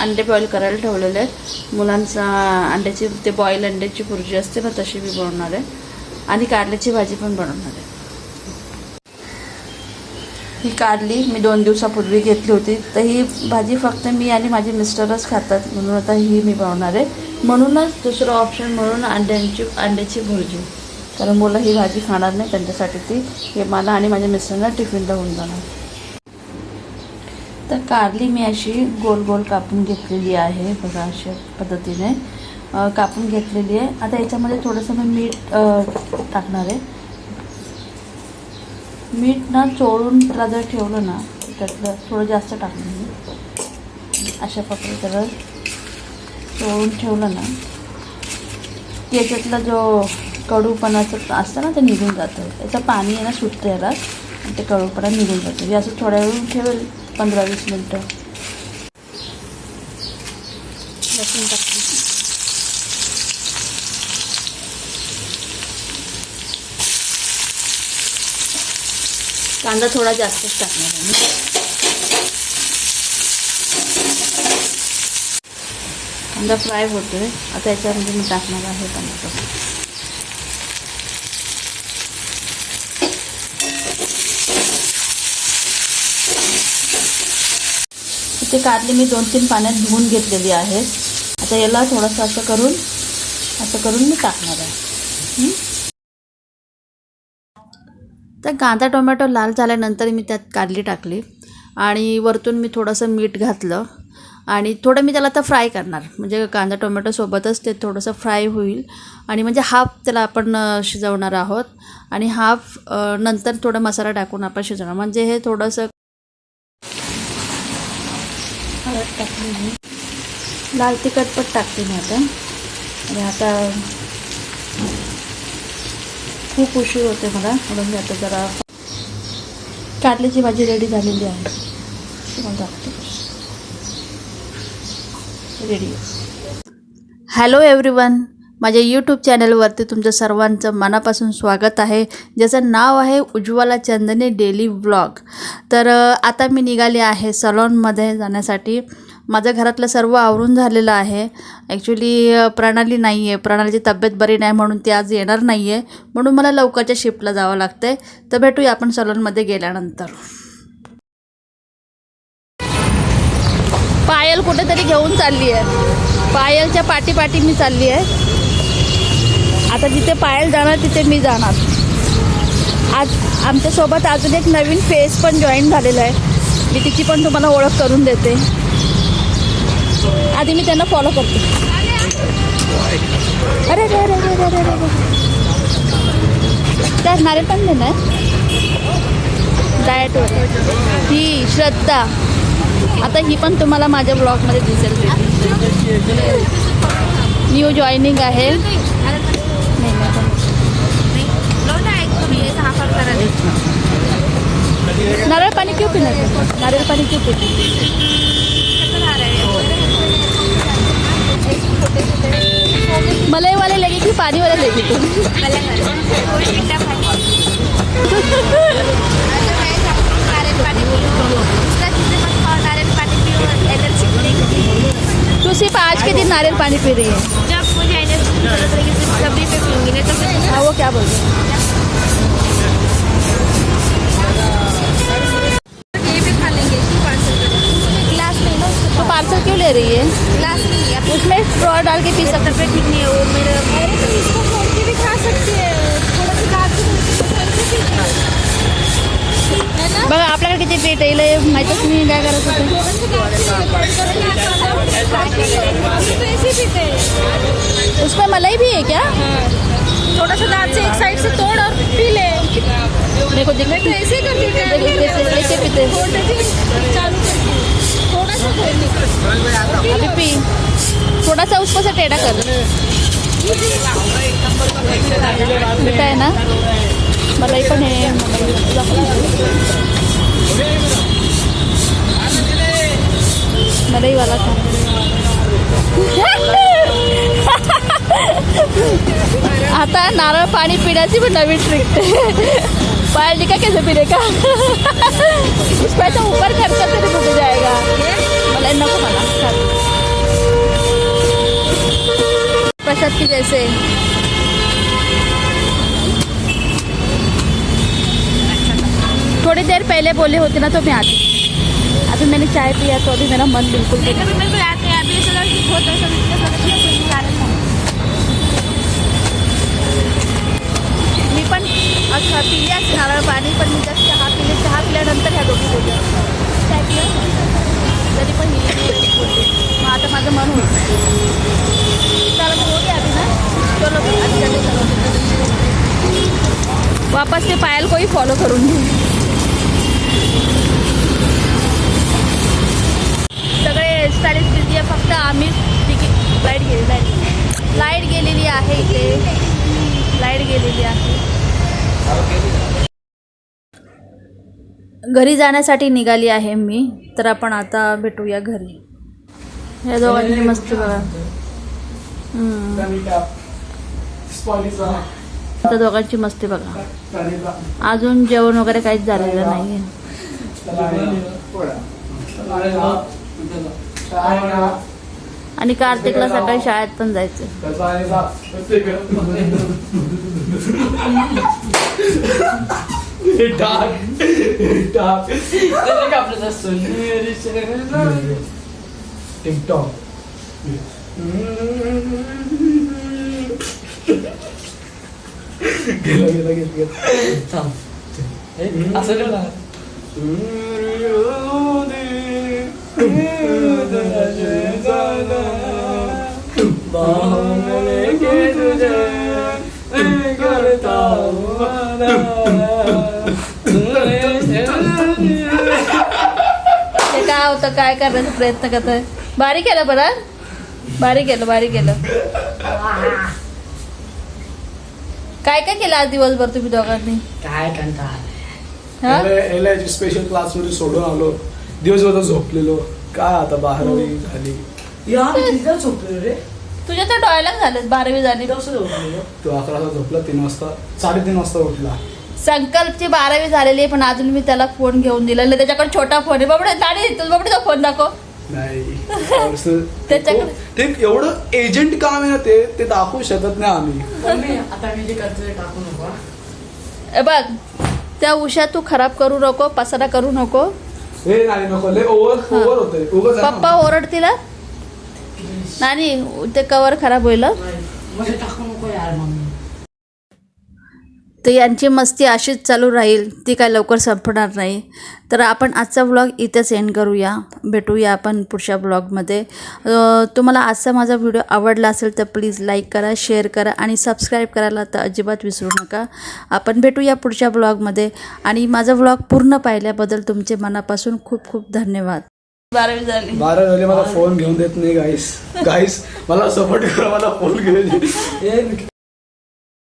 अंडे बॉईल करायला ठेवलेले आहेत. मुलांचा अंड्याची ते बॉईल अंड्याची भुर्जी असते ना तशी मी बनवणार आहे आणि कारल्याची भाजी पण बनवणार आहे. ही कारली मी 2 दिवसापूर्वी घेतली होती. तर ही भाजी फक्त मी आणि माझे मिस्टरच खातात म्हणून आता ही मी बनवणार आहे. म्हणूनच दुसरं ऑप्शन म्हणून अंड्याची भुर्जी, कारण मुलं ही भाजी खाणार नाही, त्यांच्यासाठी ती हे मला आणि माझ्या मिस्टरांना टिफिनला होऊन जाणार. तर कारली मी अशी गोल गोल कापून घेतलेली आहे बघा, अशा पद्धतीने कापून घेतलेली आहे. आता याच्यामध्ये थोडंसं मी मीठ टाकणार आहे. मीठ ना चोळून त्याला जर ठेवलं ना त्यातलं थोडं जास्त टाकलं मी, अशा प्रकारे त्याला चोळून ठेवलं ना की याच्यातला जो कडूपणाचं असतं ना ते निघून जातं. त्याचं पाणी आहे ना सुटतं याला आणि ते कडूपणा निघून जातं. हे असं थोड्या वेळ ठेवेल 15-20 मिनटं. लसूण टाकते, कांदा थोडा जास्तच टाकणार आहे मी. कांदा फ्राय होतोय. आता याच्यामध्ये मी टाकणार आहे टोमॅटो. इथे कारली मी 2-3 पाण्यात धुवून घेतलेली आहे. आता याला थोडंसं असं करून मी टाकणार आहे. तर कांदा टोमॅटो लाल झाल्यानंतर मी त्यात कारली टाकली आणि वरतून मी थोडंसं मीठ घातलं आणि थोडं मी त्याला आता फ्राय करणार, म्हणजे कांदा टोमॅटोसोबतच ते थोडंसं फ्राय होईल आणि म्हणजे हाफ त्याला आपण शिजवणार आहोत आणि हाफ नंतर थोडा मसाला टाकून आपण शिजवणार. म्हणजे हे थोडंसं हळद टाकली मी, लाल तिखट पण टाकते मी आता. आणि आता खूप उशीर होते मला म्हणून मी आता जरा कारल्याची भाजी रेडी झालेली आहे. तुम्हाला दाखवते रेडी. हॅलो एव्हरीवन, माझ्या यूट्यूब चॅनलवरती तुमचं सर्वांचं मनापासून स्वागत आहे, ज्याचं नाव आहे उज्ज्वला चंदने डेली व्लॉग. तर आता मी निघाली आहे सलॉनमध्ये जाण्यासाठी. माझ्या घरातलं सर्व आवरून झालेलं आहे. ॲक्च्युली प्रणाली नाही आहे, प्रणालीची तब्येत बरी नाही म्हणून ती आज येणार नाही आहे, म्हणून मला लवकरच्या शिफ्टला जावं लागतं आहे. तर भेटूया आपण सलॉनमध्ये गेल्यानंतर. पायल कुठेतरी घेऊन चालली आहे. पायलच्या पाठी मी चालली आहे. आता जिथे पायल जाणार तिथे मी जाणार. आज आमच्यासोबत अजून एक नवीन फेस पण जॉईन झालेला आहे. मी तिची पण तुम्हाला ओळख करून देते. आधी मी त्यांना फॉलो करते. अरे अरे अरे अरे अरे अरे त्या नारेल पण देणार डाएटवर. ही श्रद्धा, आता ही पण तुम्हाला माझ्या ब्लॉगमध्ये दिसेल. न्यू जॉईनिंग आहे. नारळ पाणी क्यों पीना? नारियल पाणी क्यों पीते? मलाई वाले लगे कि पानी वाले लगे तुम? तो सिर्फ आज के दिन नारियल पानी पी रही है? जब मुझे सब्जी पे पीऊंगी नहीं तो फिर हाँ, वो क्या बोलते हैं? ये भी खा लेंगे गिलास नहीं ना, तो पार्सल क्यों ले रही है? गिलास नहीं है, उसमें स्ट्रॉ डाल के पी सकते. तबियत ठीक नहीं है वो मेरे. अरे तो इसको छोड़ के भी खा सकते हैं, थोड़ा सा काट के है ना. बघा आपल्याकडे किती पेट येईल माहितीच नाही काय करायचं ते. ऐसे पीते हैं. उसमें मलाई भी है क्या? थोड़ा सा दांत से एक साइड से तोड़ और पी ले. मेरे को देख मैं तो ऐसे ही करती हूँ. ऐसे पीते. चालू करती थोड़ा सा अभी पी, थोड़ा सा उसको से टेढ़ा कर. बेटा है ना, मलाई पण आहे. मलाई वाला था. आता नारळ पाणी पिण्याची पण नवीन ट्रिक. पायल जी का कैसे पीने का? उस पर तो ऊपर खर्चा तरी कुठे जाएगा. मला नको मला. साथ की जैसे। थोड़ी देर पहले बोले होते ना तो मैं आती। अभी मैंने चाय पिया तो अभी मेरा मन बिल्कुल भी कभी मेरे को याद नहीं, अभी ऐसा लगा कि बहुत ऐसा मी पण अच्छा पिली असते नारळ पाणी, पण मी जस्ट चहा पिले, चहा पिल्यानंतर ह्या दोघी बोलल्या चाय पिलं तरी पण ही बोलते, मग आता माझं मन होत नाही. चला मग हो गया अभी ना, चलो अभी चलो. वापस ते पायल कोई फॉलो करून घेऊ. सगळे हेअरस्टाईलिस्ट बिझी आहे, फक्त आम्ही लाईट गेलेली आहे इथे, लाईट गेलेली आहे. घरी जाण्यासाठी निघाली आहे मी. तर आपण आता भेटूया घरी. या दोघांनी मस्त बघा, आता दोघांची मस्ती बघा. अजून जेवण वगैरे काहीच झालेलं नाही. आणि कार्तिकला सकाळी शाळेत पण जायचं. टिकटॉक गेलं असं ना. ते काय होतं, काय करण्याचा प्रयत्न करतोय. बारीक केलं बरं, बारीक केलं. काय काय केलं आज दिवसभर तुम्ही दोघांनी? काय कंटाळा. स्पेशल क्लास मध्ये सोडून आलो, दिवसभर झोपलेलो. काय आता 12वी झाली. झोपलेलो रे. तुझ्या तर डोळ्याला झालं 12वी झाली. तो 11 वाजता झोपला, 3 वाजता 3:30 वाजता उठला. संकल्पची 12वी झालेली आहे, पण अजून मी त्याला फोन घेऊन दिला नाही. त्याच्याकडे छोटा फोन आहे. बाबडीचा फोन दाखव. नाही त्याच्याकडे ते एवढं एजंट काम आहे ना, ते दाखवू शकत नाही आम्ही. आता मी जे करतोय टाकू नको. बघ, त्या उषा तू खराब करू नको, पसारा करू नको. हे नाही नको, लय ओव्हर होतंय. पप्पा ओरडतील नानी, ते कवर खराब होईल. म्हणजे टाकू नको यार मम्मी. तर यांची मस्ती अशीच चालू राहील, ती काय लवकर संपणार नाही. तर आपण आजचा व्लॉग इथेच एंड करूया. भेटूया आपण पुढच्या व्लॉगमध्ये. तुम्हाला आजचा माझा व्हिडिओ आवडला असेल तर प्लीज लाईक करा, शेअर करा आणि सबस्क्राईब करायला तर अजिबात विसरू नका. आपण भेटूया पुढच्या व्लॉगमध्ये. आणि माझा व्लॉग पूर्ण पाहिल्याबद्दल तुमचे मनापासून खूप खूप धन्यवाद. 12वी झाली. मला फोन घेऊन देत नाही. गाईस मला सपोर्ट करा, मला फोन घेऊन